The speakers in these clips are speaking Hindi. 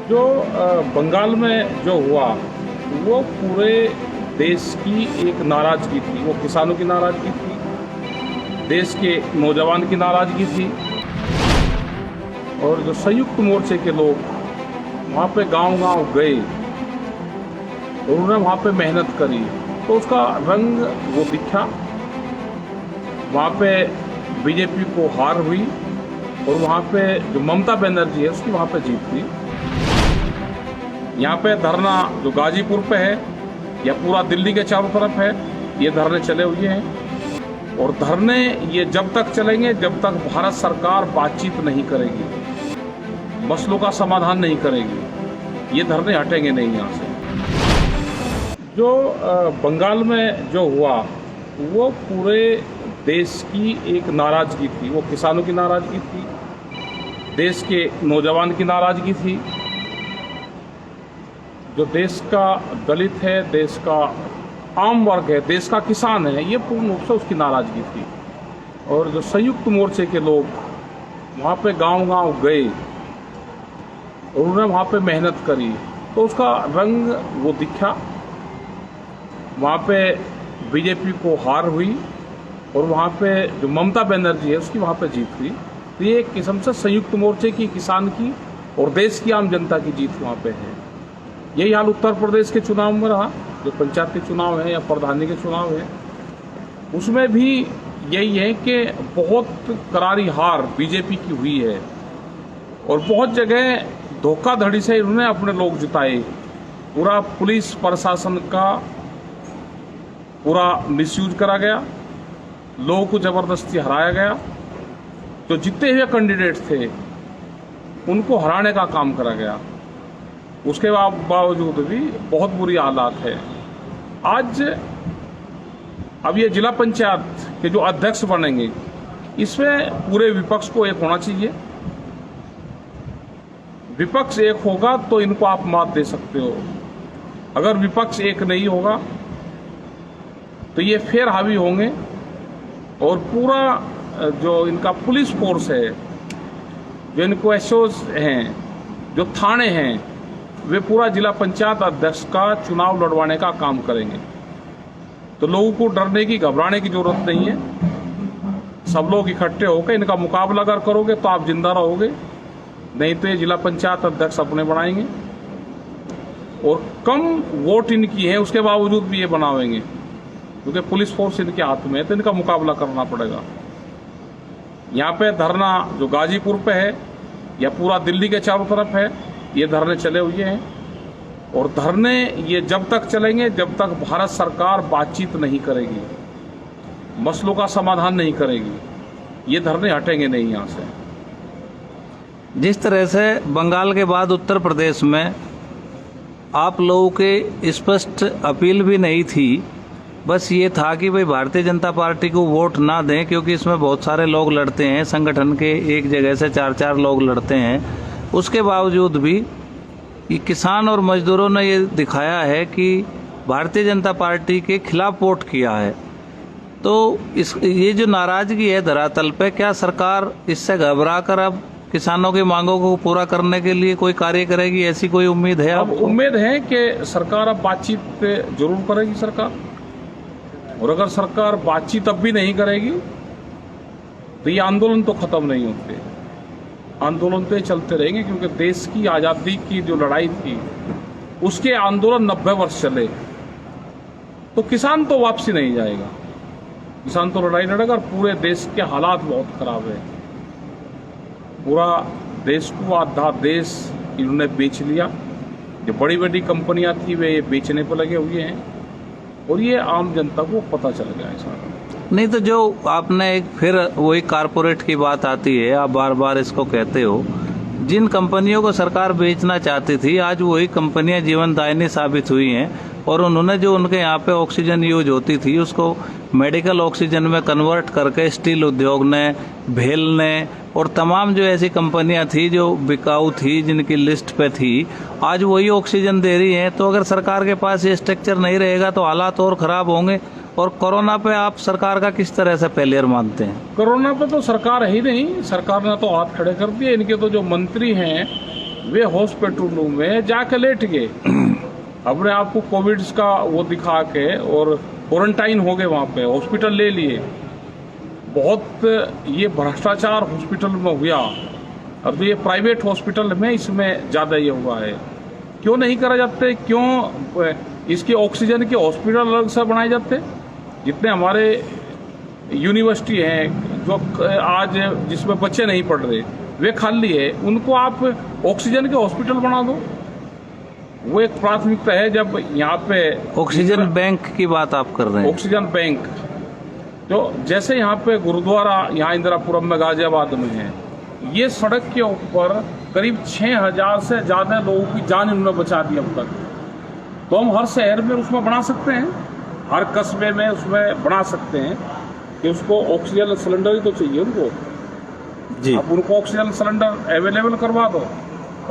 जो बंगाल में जो हुआ वो पूरे देश की एक नाराज़गी थी। वो किसानों की नाराज़गी थी, देश के नौजवान की नाराज़गी थी। और जो संयुक्त मोर्चे के लोग वहाँ पे गांव-गांव गए और उन्होंने वहाँ पे मेहनत करी, तो उसका रंग वो दिखा। वहाँ पे बीजेपी को हार हुई और वहाँ पे जो ममता बनर्जी है उसकी वहाँ पे जीत हुई। यहाँ पे धरना जो गाजीपुर पे है या पूरा दिल्ली के चारों तरफ है, ये धरने चले हुए हैं। और धरने ये जब तक चलेंगे जब तक भारत सरकार बातचीत नहीं करेगी, मसलों का समाधान नहीं करेगी, ये धरने हटेंगे नहीं यहाँ से। जो बंगाल में जो हुआ वो पूरे देश की एक नाराज़गी थी। वो किसानों की नाराज़गी थी, देश के नौजवान की नाराज़गी थी। जो देश का दलित है, देश का आम वर्ग है, देश का किसान है, ये पूर्ण रूप से उसकी नाराज़गी थी। और जो संयुक्त मोर्चे के लोग वहाँ पे गांव-गांव गए और उन्होंने वहाँ पे मेहनत करी, तो उसका रंग वो दिखा। वहाँ पे बीजेपी को हार हुई और वहाँ पे जो ममता बनर्जी है उसकी वहाँ पे जीत हुई। तो ये एक किस्म से संयुक्त मोर्चे की, किसान की और देश की आम जनता की जीत वहाँ पे है। यही हाल उत्तर प्रदेश के चुनाव में रहा, जो पंचायती चुनाव है या प्रधानी के चुनाव है, उसमें भी यही है कि बहुत करारी हार बीजेपी की हुई है और बहुत जगह धोखाधड़ी से इन्होंने अपने लोग जिताए। पूरा पुलिस प्रशासन का पूरा मिसयूज करा गया, लोगों को जबरदस्ती हराया गया। जो जीते हुए कैंडिडेट थे उनको हराने का काम करा गया। उसके बावजूद भी बहुत बुरी हालात है। आज अब ये जिला पंचायत के जो अध्यक्ष बनेंगे, इसमें पूरे विपक्ष को एक होना चाहिए। विपक्ष एक होगा तो इनको आप मात दे सकते हो। अगर विपक्ष एक नहीं होगा तो ये फिर हावी होंगे और पूरा जो इनका पुलिस फोर्स है, जो इनको एसओज हैं, जो थाने हैं, वे पूरा जिला पंचायत अध्यक्ष का चुनाव लड़वाने का काम करेंगे। तो लोगों को डरने की, घबराने की जरूरत नहीं है। सब लोग इकट्ठे होकर इनका मुकाबला अगर करोगे तो आप जिंदा रहोगे, नहीं तो ये जिला पंचायत अध्यक्ष अपने बनाएंगे। और कम वोट इनकी है उसके बावजूद भी ये बनावेंगे, क्योंकि पुलिस फोर्स इनके हाथ में है, तो इनका मुकाबला करना पड़ेगा। यहाँ पे धरना जो गाजीपुर पे है या पूरा दिल्ली के चारों तरफ है, ये धरने चले हुए हैं। और धरने ये जब तक चलेंगे जब तक भारत सरकार बातचीत नहीं करेगी, मसलों का समाधान नहीं करेगी, ये धरने हटेंगे नहीं यहाँ से। जिस तरह से बंगाल के बाद उत्तर प्रदेश में आप लोगों के स्पष्ट अपील भी नहीं थी, बस ये था कि भाई भारतीय जनता पार्टी को वोट ना दें, क्योंकि इसमें बहुत सारे लोग लड़ते हैं, संगठन के एक जगह से 4-4 लोग लड़ते हैं। उसके बावजूद भी ये किसान और मजदूरों ने ये दिखाया है कि भारतीय जनता पार्टी के खिलाफ वोट किया है। तो ये जो नाराजगी है धरातल पे, क्या सरकार इससे घबरा कर अब किसानों की मांगों को पूरा करने के लिए कोई कार्य करेगी, ऐसी कोई उम्मीद है? अब उम्मीद है कि सरकार अब बातचीत जरूर करेगी सरकार। और अगर सरकार बातचीत अब भी नहीं करेगी तो ये आंदोलन तो खत्म नहीं होते, आंदोलन तो चलते रहेंगे। क्योंकि देश की आज़ादी की जो लड़ाई थी उसके आंदोलन 90 वर्ष चले, तो किसान तो वापसी नहीं जाएगा, किसान तो लड़ाई लड़ेगा। और पूरे देश के हालात बहुत खराब है, पूरा देश को आधा देश इन्होंने बेच लिया। जो बड़ी बड़ी कंपनियां थी वे बेचने पर लगे हुए हैं और ये आम जनता को पता चल गया है सारा। नहीं तो जो आपने एक फिर वही कारपोरेट की बात आती है, आप बार बार इसको कहते हो, जिन कंपनियों को सरकार बेचना चाहती थी आज वही कंपनियां जीवनदायिनी साबित हुई हैं। और उन्होंने जो उनके यहाँ पे ऑक्सीजन यूज होती थी उसको मेडिकल ऑक्सीजन में कन्वर्ट करके स्टील उद्योग ने, भेल ने और तमाम जो ऐसी कंपनियां थी जो बिकाऊ थी, जिनकी लिस्ट पे थी, आज वही ऑक्सीजन दे रही हैं। तो अगर सरकार के पास ये स्ट्रक्चर नहीं रहेगा तो हालात और खराब होंगे। और कोरोना पे आप सरकार का किस तरह से फेलियर मानते हैं? कोरोना पे तो सरकार है ही नहीं, सरकार ने तो हाथ खड़े कर दिए। इनके तो जो मंत्री हैं वे हॉस्पिटलों में जाके लेट गए, अपने आप को कोविड का वो दिखा के और क्वारंटाइन हो गए, वहाँ पे हॉस्पिटल ले लिए। बहुत ये भ्रष्टाचार हॉस्पिटल में हुआ। अब तो ये प्राइवेट हॉस्पिटल में इसमें ज़्यादा ये हुआ है। क्यों नहीं करा जाते? क्यों इसके ऑक्सीजन के हॉस्पिटल अलग से बनाए जाते? जितने हमारे यूनिवर्सिटी हैं जो आज जिसमें बच्चे नहीं पढ़ रहे, वे खाली है, उनको आप ऑक्सीजन के हॉस्पिटल बना दो। वो एक प्राथमिकता है। जब यहाँ पे ऑक्सीजन बैंक की बात आप कर रहे हैं? ऑक्सीजन बैंक जो जैसे यहाँ पे गुरुद्वारा यहाँ इंदिरापुरम में गाजियाबाद में है, ये सड़क के ऊपर करीब 6000 से ज़्यादा लोगों की जान इन्होंने बचा दी अब तक। तो हम हर शहर में उसमें बना सकते हैं, हर कस्बे में उसमें बना सकते हैं कि उसको ऑक्सीजन सिलेंडर ही तो चाहिए उनको जी। आप उनको ऑक्सीजन सिलेंडर अवेलेबल करवा दो,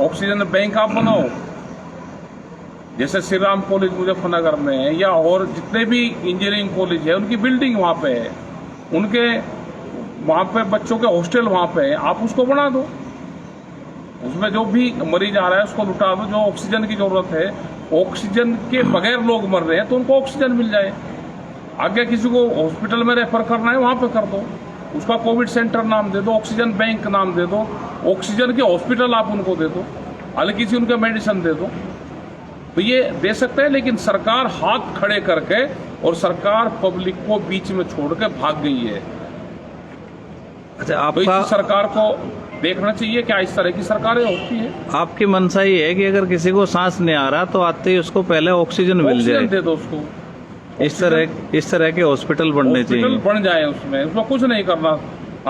ऑक्सीजन बैंक आप बनाओ। जैसे श्री राम कॉलेज मुजफ्फरनगर में है या और जितने भी इंजीनियरिंग कॉलेज है, उनकी बिल्डिंग वहाँ पे है, उनके वहाँ पे बच्चों के हॉस्टल वहाँ पे है, आप उसको बना दो। उसमें जो भी मरीज आ रहा है उसको लुटा दो। जो ऑक्सीजन की जरूरत है, ऑक्सीजन के बगैर लोग मर रहे हैं, तो उनको ऑक्सीजन मिल जाए। आगे किसी को हॉस्पिटल में रेफर करना है, वहाँ पे कर दो, उसका कोविड सेंटर नाम दे दो, ऑक्सीजन बैंक नाम दे दो, ऑक्सीजन के हॉस्पिटल आप उनको दे दो, हल्की सी उनके मेडिसिन दे दो। तो ये दे सकते हैं, लेकिन सरकार हाथ खड़े करके और सरकार पब्लिक को बीच में छोड़ के भाग गई है। अच्छा, तो आपका इस सरकार को देखना चाहिए क्या इस तरह की सरकारें होती है। आपकी मंशा ये है कि अगर किसी को सांस नहीं आ रहा तो आते ही उसको पहले ऑक्सीजन मिल जाए, ऑक्सीजन दे दो उसको। इस तरह के हॉस्पिटल बनने चाहिए। हॉस्पिटल बन जाए, उसमें कुछ नहीं करना।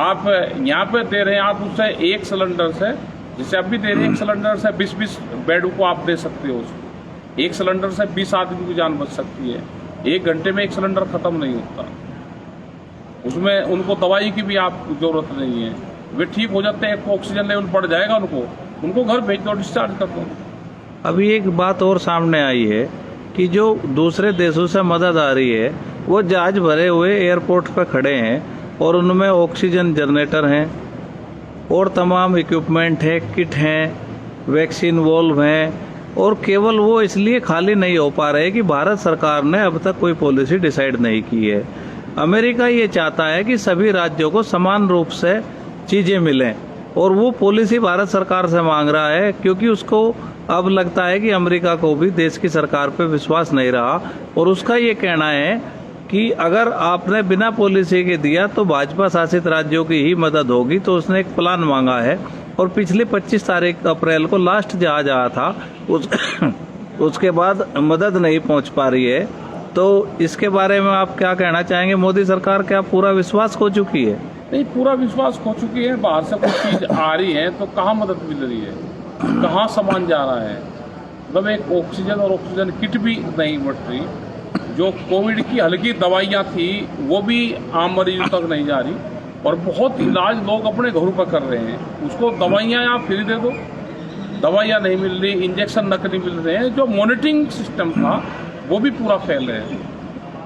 आप यहाँ पे दे रहे हैं, आप उससे एक सिलेंडर से, जैसे अब भी दे रहे हैं, एक सिलेंडर से 20-20 बेड को आप दे सकते हो उसको। एक सिलेंडर से 20 आदमी की जान बच सकती है। 1 घंटे में एक सिलेंडर खत्म नहीं होता। उसमें उनको दवाई की भी आप जरूरत नहीं है, वे ठीक हो जाते हैं। ऑक्सीजन लेवल बढ़ जाएगा, उनको घर भेज दो, डिस्चार्ज कर दो। अभी एक बात और सामने आई है कि जो दूसरे देशों से मदद आ रही है, वो जहाज भरे हुए एयरपोर्ट पर खड़े हैं और उनमें ऑक्सीजन जनरेटर हैं और तमाम इक्विपमेंट है, किट हैं, वैक्सीन वॉल्व हैं, और केवल वो इसलिए खाली नहीं हो पा रहे कि भारत सरकार ने अब तक कोई पॉलिसी डिसाइड नहीं की है। अमेरिका ये चाहता है कि सभी राज्यों को समान रूप से चीज़ें मिलें, और वो पॉलिसी भारत सरकार से मांग रहा है, क्योंकि उसको अब लगता है कि अमेरिका को भी देश की सरकार पे विश्वास नहीं रहा। और उसका ये कहना है कि अगर आपने बिना पॉलिसी के दिया तो भाजपा शासित राज्यों की ही मदद होगी। तो उसने एक प्लान मांगा है, और पिछले 25 तारीख अप्रैल को लास्ट जहाज आया था, उसके बाद मदद नहीं पहुंच पा रही है। तो इसके बारे में आप क्या कहना चाहेंगे? मोदी सरकार क्या पूरा विश्वास खो चुकी है? नहीं, पूरा विश्वास खो चुकी है। बाहर से कुछ चीज आ रही है तो कहाँ मदद मिल रही है, कहाँ सामान जा रहा है? मतलब एक ऑक्सीजन और ऑक्सीजन किट भी नहीं बढ़ रही। जो कोविड की हल्की दवाइयाँ थी वो भी आम मरीजों तक नहीं जा रही, और बहुत इलाज लोग अपने घरों पर कर रहे हैं। उसको दवाइयाँ आप फ्री दे दो, दवाइयाँ नहीं मिल रही, इंजेक्शन नकली मिल रहे हैं। जो मॉनिटरिंग सिस्टम था वो भी पूरा फेल है,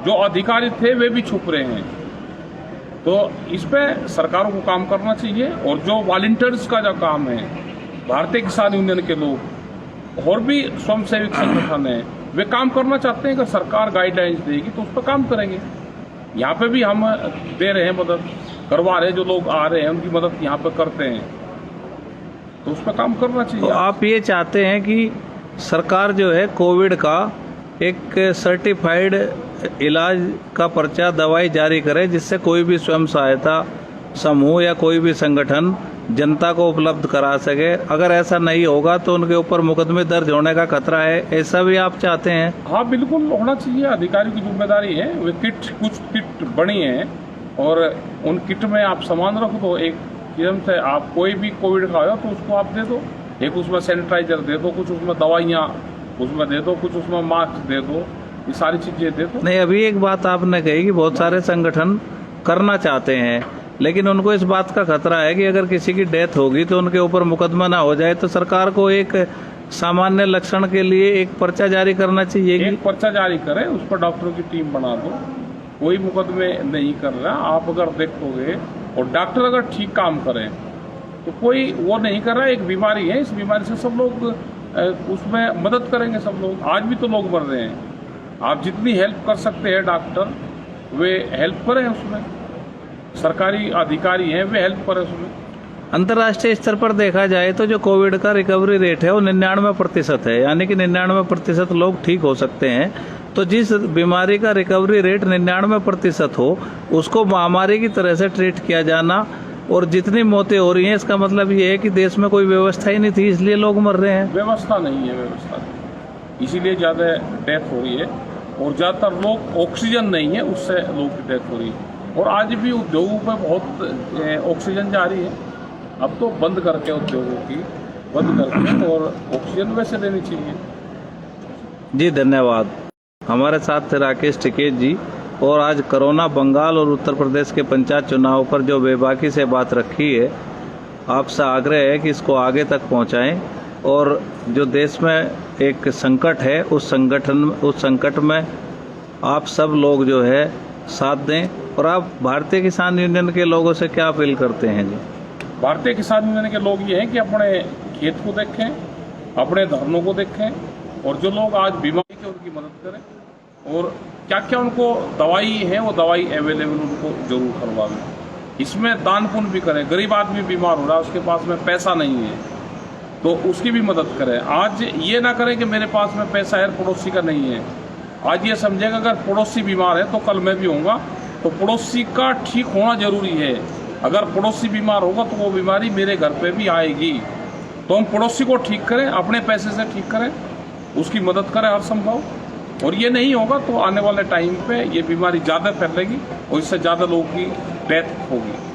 जो अधिकारी थे वे भी छुप रहे हैं। तो इस पे सरकारों को काम करना चाहिए। और जो वॉलंटियर्स का जो काम है, भारतीय किसान यूनियन के लोग और भी स्वयंसेवी संगठन हैं, वे काम करना चाहते हैं। अगर सरकार गाइडलाइंस देगी तो उस पर काम करेंगे। यहाँ पे भी हम दे रहे हैं, मदद करवा रहे हैं। जो लोग आ रहे हैं उनकी मदद यहाँ पे करते हैं, तो उस पर काम करना चाहिए। तो आप ये चाहते हैं कि सरकार जो है कोविड का एक सर्टिफाइड इलाज का पर्चा, दवाई जारी करे, जिससे कोई भी स्वयं सहायता समूह या कोई भी संगठन जनता को उपलब्ध करा सके। अगर ऐसा नहीं होगा तो उनके ऊपर मुकदमे दर्ज होने का खतरा है, ऐसा भी आप चाहते हैं? हाँ, बिल्कुल होना चाहिए। अधिकारियों की जिम्मेदारी है। वे कुछ किट बनी हैं और उन किट में आप सामान रख दो। एक किस्म से आप कोई भी कोविड का हो तो उसको आप दे दो। एक उसमें सैनिटाइजर दे दो, कुछ उसमें दवाइयाँ उसमें दे दो, कुछ उसमें मास्क दे दो, ये सारी चीजें दे दो। नहीं, अभी एक बात आपने कही कि बहुत सारे संगठन करना चाहते हैं, लेकिन उनको इस बात का खतरा है कि अगर किसी की डेथ होगी तो उनके ऊपर मुकदमा ना हो जाए। तो सरकार को एक सामान्य लक्षण के लिए एक पर्चा जारी करना चाहिए। एक पर्चा जारी करें, उस पर डॉक्टरों की टीम बना दो। कोई मुकदमे नहीं कर रहा। आप अगर देखोगे और डॉक्टर अगर ठीक काम करें तो कोई वो नहीं कर रहा है। एक बीमारी है, इस बीमारी से सब लोग उसमें मदद करेंगे। सब लोग, आज भी तो लोग मर रहे हैं। आप जितनी हेल्प कर सकते हैं डॉक्टर, वे हेल्प करें उसमें। सरकारी अधिकारी हैं, वे हेल्प करें उसमें। अंतर्राष्ट्रीय स्तर पर देखा जाए तो जो कोविड का रिकवरी रेट है वो 99% है, यानी कि 99% लोग ठीक हो सकते हैं। तो जिस बीमारी का रिकवरी रेट 99% हो, उसको महामारी की तरह से ट्रीट किया जाना, और जितनी मौतें हो रही हैं इसका मतलब ये है कि देश में कोई व्यवस्था ही नहीं थी, इसलिए लोग मर रहे हैं। व्यवस्था नहीं है, व्यवस्था नहीं, इसीलिए ज़्यादा डेथ हो रही है। और ज़्यादातर लोग, ऑक्सीजन नहीं है, उससे लोगों की डेथ हो रही है। और आज भी उद्योगों पर बहुत ऑक्सीजन जा रही है। अब तो बंद करके उद्योगों की बंद करके और ऑक्सीजन वैसे देनी चाहिए। जी धन्यवाद। हमारे साथ थे राकेश टिकेत जी, और आज कोरोना बंगाल और उत्तर प्रदेश के पंचायत चुनाव पर जो बेबाकी से बात रखी है, आपसे आग्रह है कि इसको आगे तक पहुंचाएं, और जो देश में एक संकट है उस संकट में आप सब लोग जो है साथ दें। और आप भारतीय किसान यूनियन के लोगों से क्या अपील करते हैं जी? भारतीय किसान यूनियन के लोग ये हैं कि अपने खेत को देखें, अपने धरनों को देखें, और जो लोग आज बीमारी के उनकी मदद करें, और क्या क्या उनको दवाई है वो दवाई अवेलेबल उनको जरूर करवाएं। इसमें दान पुण्य भी करें। गरीब आदमी बीमार हो रहा है, उसके पास में पैसा नहीं है, तो उसकी भी मदद करें। आज ये ना करें कि मेरे पास में पैसा है, पड़ोसी का नहीं है। आज ये समझेगा अगर पड़ोसी बीमार है तो कल मैं भी होऊंगा, तो पड़ोसी का ठीक होना जरूरी है। अगर पड़ोसी बीमार होगा तो वो बीमारी मेरे घर पे भी आएगी। तो हम पड़ोसी को ठीक करें, अपने पैसे से ठीक करें, उसकी मदद करें हर संभव। और ये नहीं होगा तो आने वाले टाइम पे ये बीमारी ज़्यादा फैलेगी और इससे ज़्यादा लोगों की डेथ होगी।